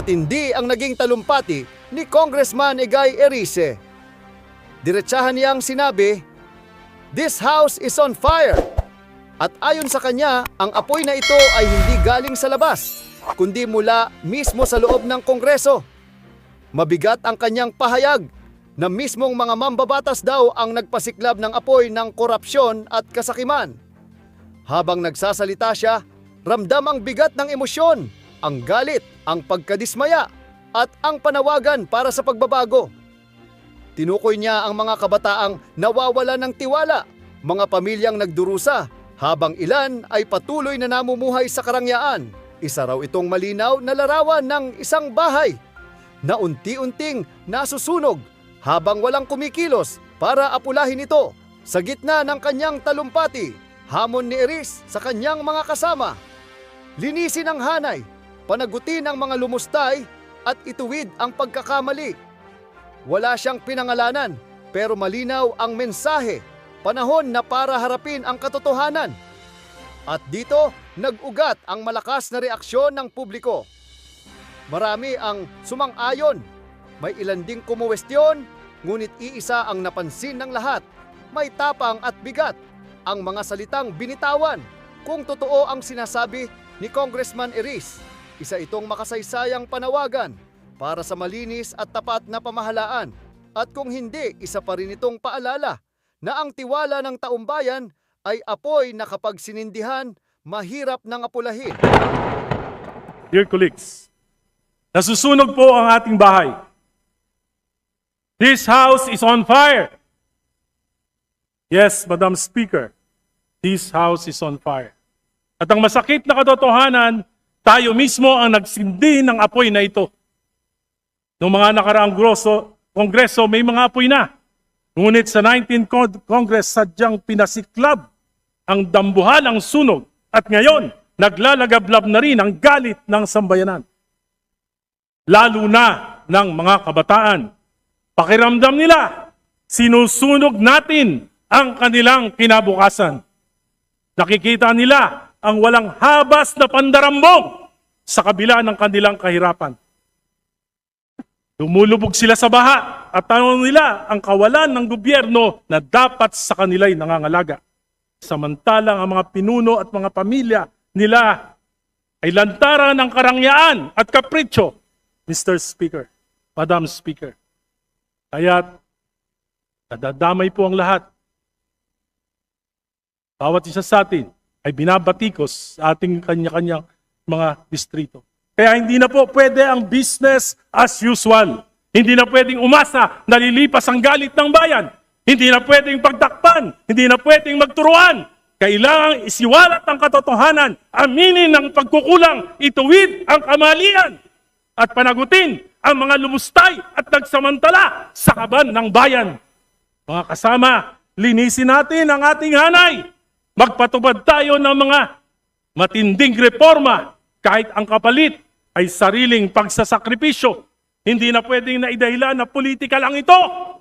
Matindi ang naging talumpati ni Congressman Egay Erice. Diretsahan niyang sinabi, "This house is on fire." At ayon sa kanya, ang apoy na ito ay hindi galing sa labas, kundi mula mismo sa loob ng Kongreso. Mabigat ang kanyang pahayag na mismong mga mambabatas daw ang nagpasiklab ng apoy ng korupsyon at kasakiman. Habang nagsasalita siya, ramdam ang bigat ng emosyon, ang galit, ang pagkadismaya, at ang panawagan para sa pagbabago. Tinukoy niya ang mga kabataang nawawala ng tiwala, mga pamilyang nagdurusa, habang ilan ay patuloy na namumuhay sa karangyaan. Isa raw itong malinaw na larawan ng isang bahay na unti-unting nasusunog habang walang kumikilos para apulahin ito. Sa gitna ng kanyang talumpati, hamon ni Erice sa kanyang mga kasama. Linisin ang hanay, panagutin ang mga lumustay at ituwid ang pagkakamali. Wala siyang pinangalanan pero malinaw ang mensahe, panahon na para harapin ang katotohanan. At dito, nag-ugat ang malakas na reaksyon ng publiko. Marami ang sumang-ayon, may ilan ding kumuwestiyon, ngunit iisa ang napansin ng lahat. May tapang at bigat ang mga salitang binitawan. Kung totoo ang sinasabi ni Congressman Erice, isa itong makasaysayang panawagan para sa malinis at tapat na pamahalaan. At kung hindi, isa pa rin itong paalala na ang tiwala ng taumbayan ay apoy na kapag sinindihan, mahirap nang apulahin. Dear colleagues, nasusunog po ang ating bahay. This house is on fire. Yes, Madam Speaker, this house is on fire. At ang masakit na katotohanan, tayo mismo ang nagsindi ng apoy na ito. Noong mga nakaraang kongreso, may mga apoy na. Ngunit sa 19th Congress, sadyang pinasiklab ang dambuhalang sunog. At ngayon, naglalagablab na rin ang galit ng sambayanan. Lalo na ng mga kabataan. Pakiramdam nila, sinusunog natin ang kanilang kinabukasan. Nakikita nila ang walang habas na pandarambong sa kabila ng kanilang kahirapan. Lumulubog sila sa baha at tanong nila ang kawalan ng gobyerno na dapat sa kanila'y nangangalaga. Samantalang ang mga pinuno at mga pamilya nila ay lantaran ng karangyaan at kapritsyo, Mr. Speaker, Madam Speaker. Kaya't nadadamay po ang lahat. Bawat isa sa atin ay binabatikos sa ating kanya-kanyang mga distrito. Kaya hindi na po pwede ang business as usual. Hindi na pwedeng umasa na lilipas ang galit ng bayan. Hindi na pwedeng pagtakpan. Hindi na pwedeng magturuan. Kailangang isiwalat ang katotohanan, aminin ang pagkukulang, ituwid ang kamalian, at panagutin ang mga lumustay at nagsamantala sa kaban ng bayan. Mga kasama, linisin natin ang ating hanay. Magpatubad tayo ng mga matinding reforma kahit ang kapalit ay sariling pagsasakripisyo. Hindi na pwedeng naidahilan na politika lang ito.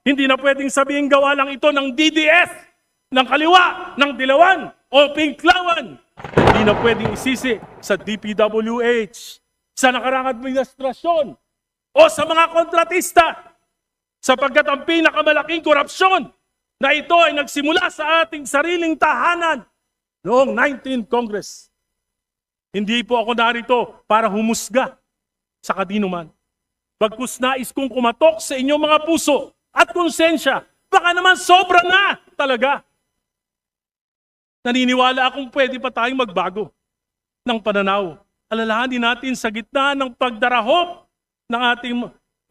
Hindi na pwedeng sabihin gawa lang ito ng DDS, ng kaliwa, ng dilawan, o pinklawan. Hindi na pwedeng isisi sa DPWH, sa nakarang administrasyon, o sa mga kontratista, sapagkat ang pinakamalaking korupsyon na ito ay nagsimula sa ating sariling tahanan noong 19th Congress. Hindi po ako narito para humusga sa kadinuman. Bagkus nais kong kumatok sa inyong mga puso at konsensya. Baka naman sobra na talaga. Naniniwala akong pwede pa tayong magbago ng pananaw. Alalahanin natin sa gitna ng pagdarahop ng ating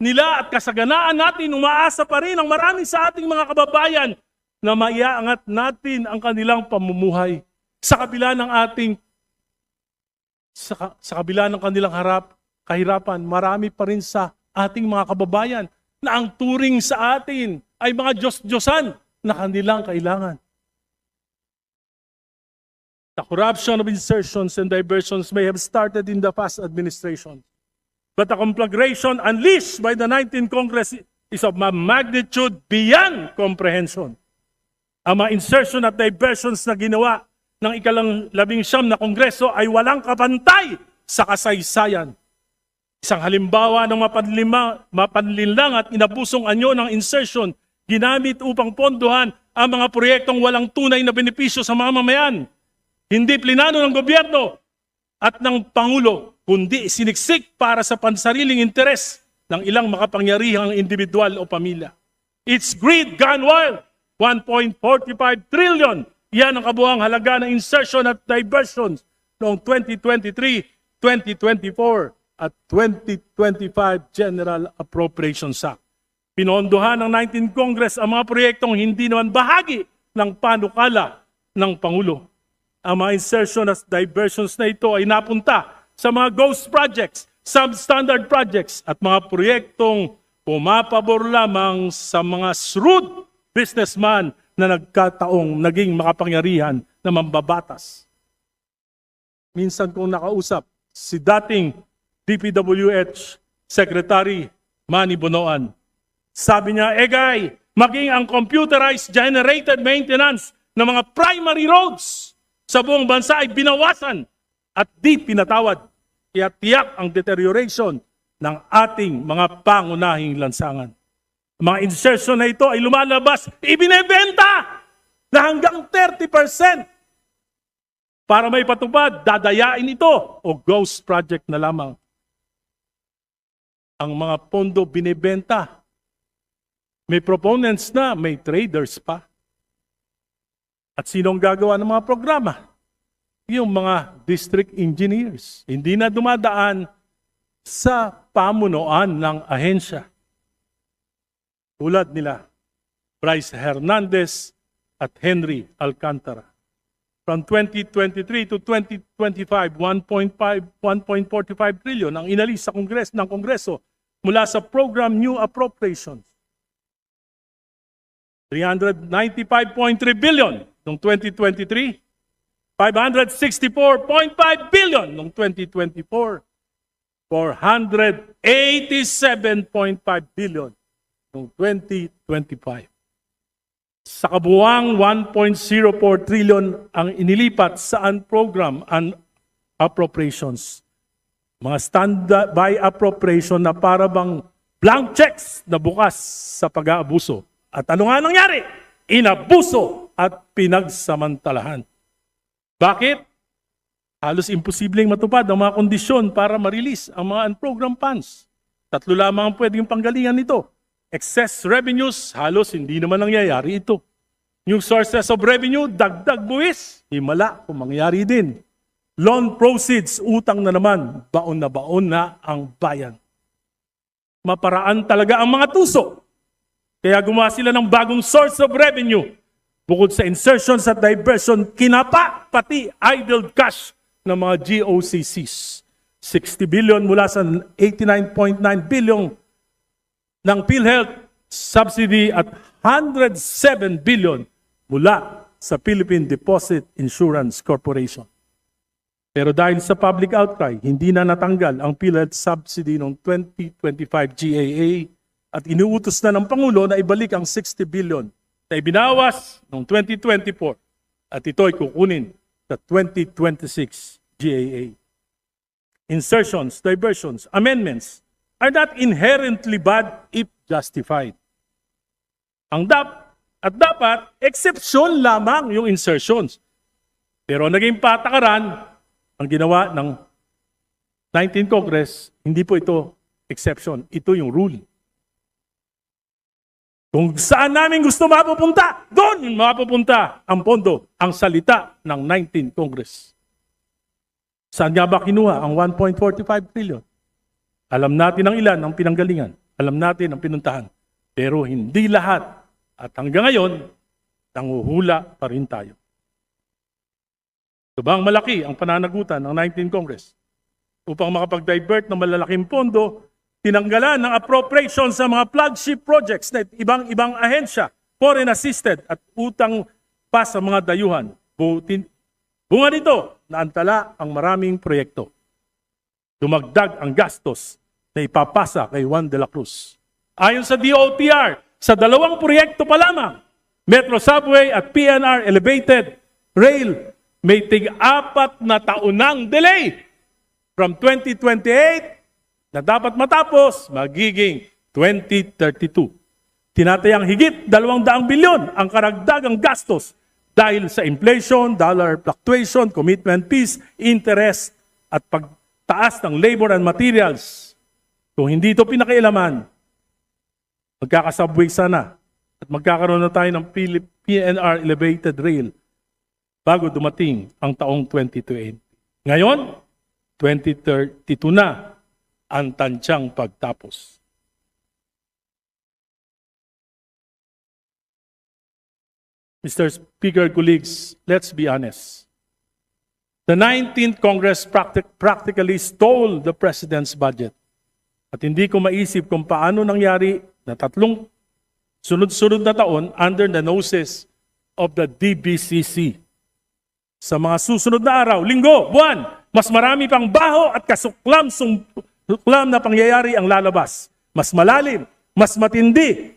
nila at kasaganaan natin, umaasa pa rin ang marami sa ating mga kababayan na maiaangat natin ang kanilang pamumuhay sa kabila ng ating sa kabila ng kanilang kahirapan. Marami pa rin sa ating mga kababayan na ang turing sa atin ay mga Diyos-Diyosan na kanilang kailangan. The corruption of insertions and diversions may have started in the past administration, but the conflagration unleashed by the 19th Congress is of a magnitude beyond comprehension. Ang mga insertion at diversions na ginawa ng ika-19 na Kongreso ay walang kapantay sa kasaysayan. Isang halimbawa ng mapanlinlang at inabusong anyo ng insertion ginamit upang pondohan ang mga proyektong walang tunay na benepisyo sa mga mamayan. Hindi plinano ng gobyerno at ng Pangulo, kundi siniksik para sa pansariling interes ng ilang makapangyarihang individual o pamilya. It's greed gone wild. 1.45 trillion. Yan ang kabuuang halaga ng insertion at diversions noong 2023, 2024 at 2025 General Appropriations Act. Pinondohan ng 19th Congress ang mga proyektong hindi naman bahagi ng panukala ng Pangulo. Ang mga insertion at diversions na ito ay napunta sa mga ghost projects, substandard projects at mga proyektong pumapabor lamang sa mga shrewd businessman na nagkataong naging makapangyarihan na mambabatas. Minsan kong nakausap si dating DPWH Secretary Manny Bonoan. Sabi niya, Egay, maging ang computerized generated maintenance ng mga primary roads sa buong bansa ay binawasan at di pinatawad. Kaya tiyak ang deterioration ng ating mga pangunahing lansangan. Mga insertion na ito ay lumalabas, ibinebenta na hanggang 30%. Para may patupad, dadayain ito o ghost project na lamang. Ang mga pondo binebenta. May proponents na, may traders pa. At sinong gagawa ng mga programa? Yung mga district engineers. Hindi na dumadaan sa pamunuan ng ahensya. Tulad nila, Bryce Hernandez at Henry Alcantara. From 2023 to 2025, 1.45 trillion ang inalis sa Kongreso mula sa program New Appropriations. 395.3 billion noong 2023, 564.5 billion noong 2024, 487.5 billion noong 2025. Sa kabuuang 1.04 trillion ang inilipat sa program and appropriations. Mga standby appropriation na para bang blank checks na bukas sa pag-aabuso. At ano nga nangyari? Inabuso at pinagsamantalahan. Bakit? Halos imposibleng matupad ang mga kondisyon para ma-release ang mga unprogrammed funds. 3 lamang ang pwedeng panggalingan nito. Excess revenues, halos hindi naman nangyayari ito. New sources of revenue, dagdag buwis, himala kung mangyayari din. Loan proceeds, utang na naman, baon na ang bayan. Maparaan talaga ang mga tuso. Kaya gumawa sila ng bagong source of revenue. Bukod sa insertions at diversion, kinapa pati idle cash ng mga GOCCs. 60 billion mula sa 89.9 billion ng PhilHealth subsidy at 107 billion mula sa Philippine Deposit Insurance Corporation. Pero dahil sa public outcry, hindi na natanggal ang PhilHealth subsidy noong 2025 GAA at inuutos na ng Pangulo na ibalik ang 60 billion na ibinawas noong 2024 at ito ay kukunin sa 2026 GAA. Insertions, diversions, amendments are not inherently bad if justified. Dapat, exception lamang yung insertions. Pero naging patakaran, ang ginawa ng 19th Congress, hindi po ito exception. Ito yung rule. Kung saan namin gusto mapupunta, doon mapupunta ang pondo, ang salita ng 19th Congress. Saan nga ba kinuha ang 1.45 trillion? Alam natin ang ilan ang pinanggalingan. Alam natin ang pinuntahan. Pero hindi lahat. At hanggang ngayon, nanguhula pa rin tayo. Subang malaki ang pananagutan ng 19th Congress upang makapag-divert ng malalaking pondo, tinanggalan ng appropriation sa mga flagship projects na ibang ahensya, foreign assisted at utang pa sa mga dayuhan. Bunga nito, naantala ang maraming proyekto. Dumagdag ang gastos na ipapasa kay Juan de la Cruz. Ayon sa DOTR, sa 2 proyekto pa lamang, Metro Subway at PNR Elevated Rail, may tig-4 na taonang delay from 2028 na dapat matapos magiging 2032. Tinatayang higit 200 bilyon ang karagdagang gastos dahil sa inflation, dollar fluctuation, commitment fees, interest at pagtaas ng labor and materials. Kung hindi ito pinakailaman, magkakasubway sana at magkakaroon na tayo ng PNR elevated rail bago dumating ang taong 2020. Ngayon, 2032 na ang tansyang pagtapos. Mr. Speaker, colleagues, let's be honest. The 19th Congress practically stole the President's budget. At hindi ko maisip kung paano nangyari na 3 sunod-sunod na taon under the noses of the DBCC. Sa mga susunod na araw, linggo, buwan, mas marami pang baho at kasuklam na pangyayari ang lalabas. Mas malalim, mas matindi.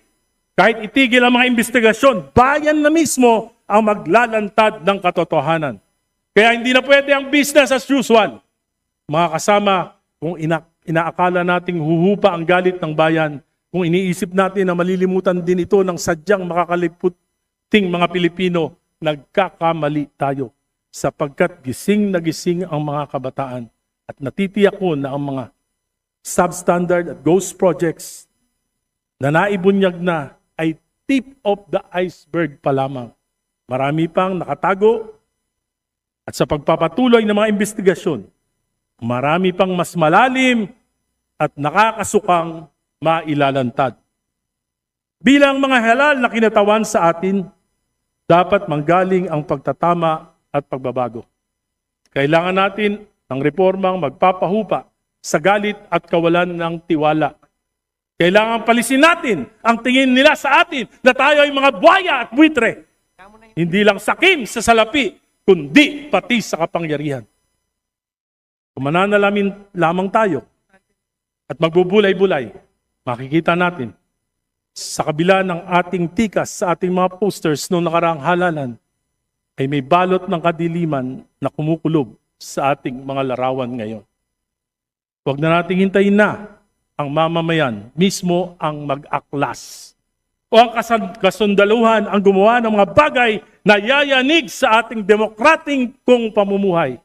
Kahit itigil ang mga investigasyon, bayan na mismo ang maglalantad ng katotohanan. Kaya hindi na pwede ang business as usual. Mga kasama, kung inaakala nating huhupa ang galit ng bayan, kung iniisip natin na malilimutan din ito ng sadyang makakaliputing mga Pilipino, nagkakamali tayo. Sapagkat gising na gising ang mga kabataan at natitiyak ko na ang mga substandard at ghost projects na naibunyag na ay tip of the iceberg pa lamang. Marami pang nakatago at sa pagpapatuloy ng mga investigasyon, marami pang mas malalim at nakakasukang mailalantad. Bilang mga halal na kinatawan sa atin, dapat manggaling ang pagtatama at pagbabago. Kailangan natin ng reformang magpapahupa sa galit at kawalan ng tiwala. Kailangan palisin natin ang tingin nila sa atin na tayo ay mga buhaya at buitre. Hindi lang sakim sa salapi, kundi pati sa kapangyarihan. Kung mananalamin lamang tayo at magbubulay-bulay, makikita natin sa kabila ng ating tikas sa ating mga posters noong nakaraang halalan, ay may balot ng kadiliman na kumukulob sa ating mga larawan ngayon. Huwag na nating hintayin na ang mamamayan mismo ang mag-aklas o ang kasundaluhan ang gumawa ng mga bagay na yayanig sa ating demokrating kung pamumuhay.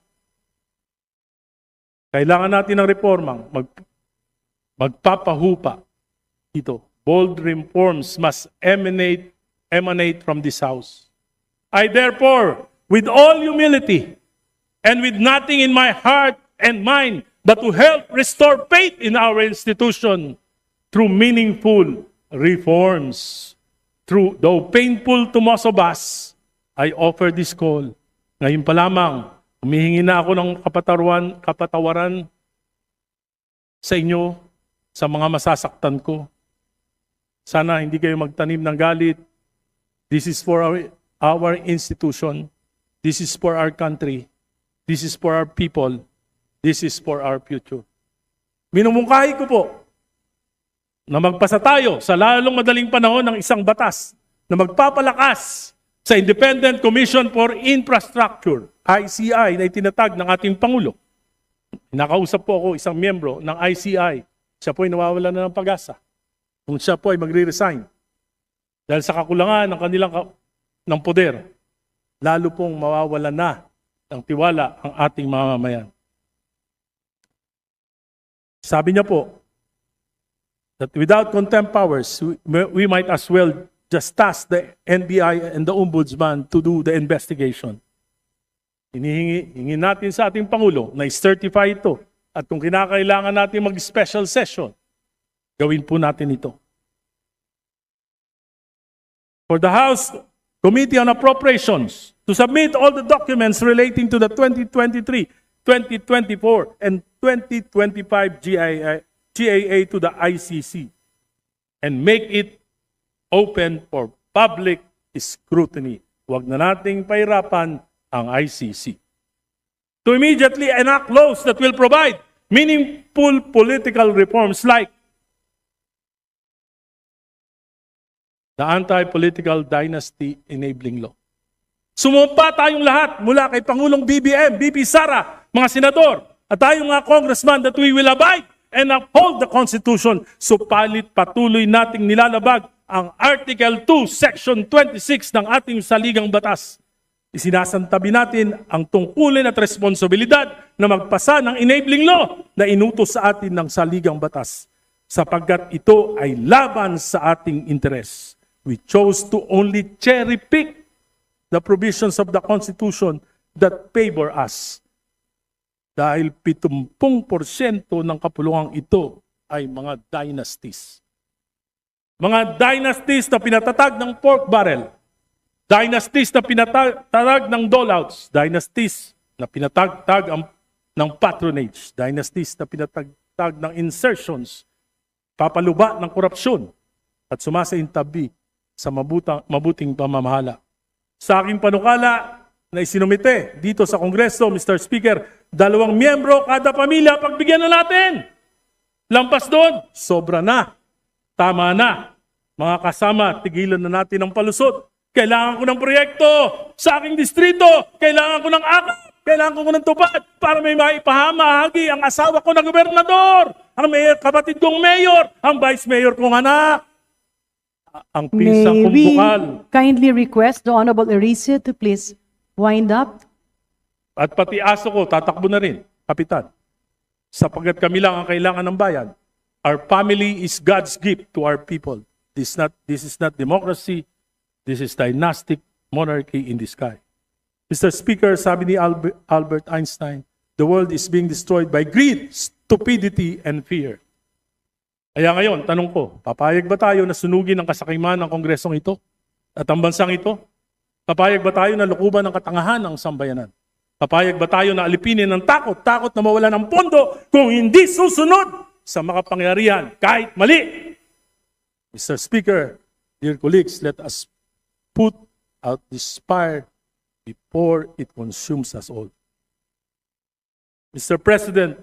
Kailangan natin ng reformang magpapahupa dito. Bold reforms must emanate from this house. I therefore, with all humility and with nothing in my heart and mind but to help restore faith in our institution through meaningful reforms, though painful to most of us, I offer this call. Ngayon pa lamang, humihingi na ako ng kapatawaran sa inyo, sa mga masasaktan ko. Sana hindi kayo magtanim ng galit. This is for our institution. This is for our country. This is for our people. This is for our future. Minumungkahi ko po na magpasa tayo sa lalong madaling panahon ng isang batas na magpapalakas sa Independent Commission for Infrastructure, ICI, na itinatag ng ating Pangulo. Nakausap po ako isang miyembro ng ICI. Siya po ay nawawala na ng pag-asa. Kung siya po ay magre-resign dahil sa kakulangan ng kanilang ng poder, lalo pong mawawala na ng tiwala ang ating mamamayan. Sabi niya po, that without contempt powers, we might as well just task the NBI and the Ombudsman to do the investigation. Hinihingi natin sa ating Pangulo na i-certify ito. At kung kinakailangan natin mag-special session, gawin po natin ito. For the House Committee on Appropriations to submit all the documents relating to the 2023, 2024, and 2025 GAA to the ICC and make it open for public scrutiny. Huwag na nating pahirapan ang ICC. To immediately enact laws that will provide meaningful political reforms like the Anti-Political Dynasty Enabling Law. Sumumpa tayong lahat mula kay Pangulong BBM, BP Sara, mga senador, at tayong mga congressman that we will abide and uphold the Constitution, supalit patuloy nating nilalabag ang Article 2, Section 26 ng ating saligang batas. Isinasantabi natin ang tungkulin at responsibilidad na magpasa ng enabling law na inutos sa atin ng saligang batas, sapagkat ito ay laban sa ating interes. We chose to only cherry-pick the provisions of the Constitution that favor us. Dahil 70% ng kapulungang ito ay mga dynasties. Mga dynasties na pinatatag ng pork barrel. Dynasties na pinatatag ng dolouts. Dynasties na pinatagtag ng patronage. Dynasties na pinatagtag ng insertions. Papaluba ng korupsyon. At sumasaintabi sa mabuting pamamahala. Sa aking panukala na isinumite dito sa Kongreso, Mr. Speaker, 2 miyembro kada pamilya, pagbigyan na natin. Lampas doon, sobra na. Tama na. Mga kasama, tigilan na natin ang palusot. Kailangan ko ng proyekto sa aking distrito. Kailangan ko ng akap. Kailangan ko ng tupad para may maipahamahagi ang asawa ko na gobernador, ang kapatid kong mayor, ang vice mayor kong anak. Ang pisang May we kumbukal. kindly request the Honorable Erice to please wind up? At pati aso ko, tatakbo na rin, Kapitan. Sapagkat kami lang ang kailangan ng bayan. Our family is God's gift to our people. This is not democracy. This is dynastic monarchy in the sky. Mr. Speaker, sabi ni Albert Einstein, the world is being destroyed by greed, stupidity, and fear. Kaya ngayon, tanong ko, papayag ba tayo na sunugin ang kasakiman ng kongresong ito at ang bansang ito? Papayag ba tayo na lukuban ang katangahan ng sambayanan? Papayag ba tayo na alipinin ng takot na mawala ng pondo kung hindi susunod sa makapangyarihan kahit mali? Mr. Speaker, dear colleagues, let us put out this fire before it consumes us all. Mr. President,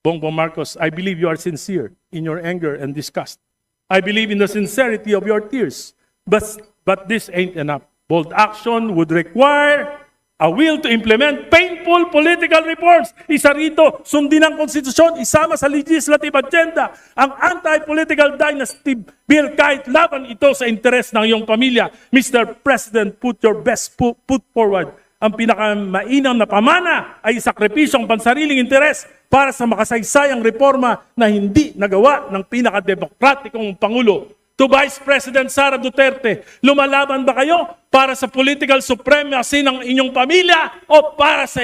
Bongbong Marcos, I believe you are sincere in your anger and disgust. I believe in the sincerity of your tears. But this ain't enough. Bold action would require a will to implement painful political reforms. Isa rito, sundin ang konstitusyon, isama sa legislative agenda ang anti-political dynasty bill kahit laban ito sa interes ng iyong pamilya. Mr. President, put your best foot forward. Ang pinakamainam na pamana ay sakripisyong pansariling interes para sa makasaysayang reforma na hindi nagawa ng pinakademokratikong Pangulo. To Vice President Sara Duterte, lumalaban ba kayo para sa political supremacy ng inyong pamilya o para sa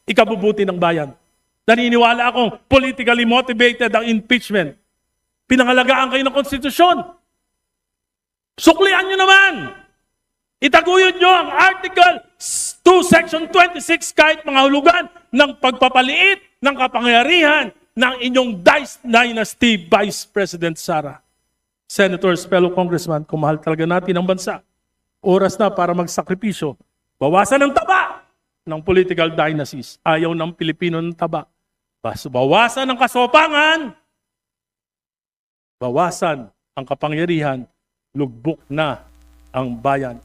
ikabubuti ng bayan? Naniniwala akong politically motivated ang impeachment. Pinangalagaan kayo ng konstitusyon. Suklian nyo naman! Itaguyod nyo ang Article 2, Section 26 kahit mga hulugan ng pagpapaliit ng kapangyarihan ng inyong dynasty, Vice President Sara. Senators, fellow congressman, kung mahal talaga natin ang bansa, oras na para magsakripisyo, bawasan ang taba ng political dynasties. Ayaw ng Pilipino ng taba. Bawasan ang kasopangan, bawasan ang kapangyarihan, lugbok na ang bayan.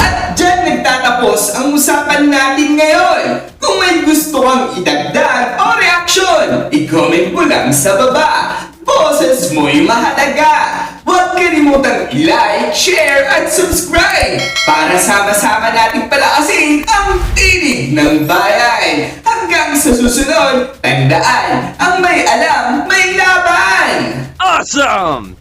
At dyan nagtatapos ang usapan natin ngayon. Kung may gusto kang idagdag o reaksyon, i-comment mo lang sa baba. Boses mo'y mahalaga. Huwag kalimutang i-like, share at subscribe para sama-sama nating palakasin ang tinig ng bayan. Hanggang sa susunod, tandaan, ang may alam, may laban! Awesome!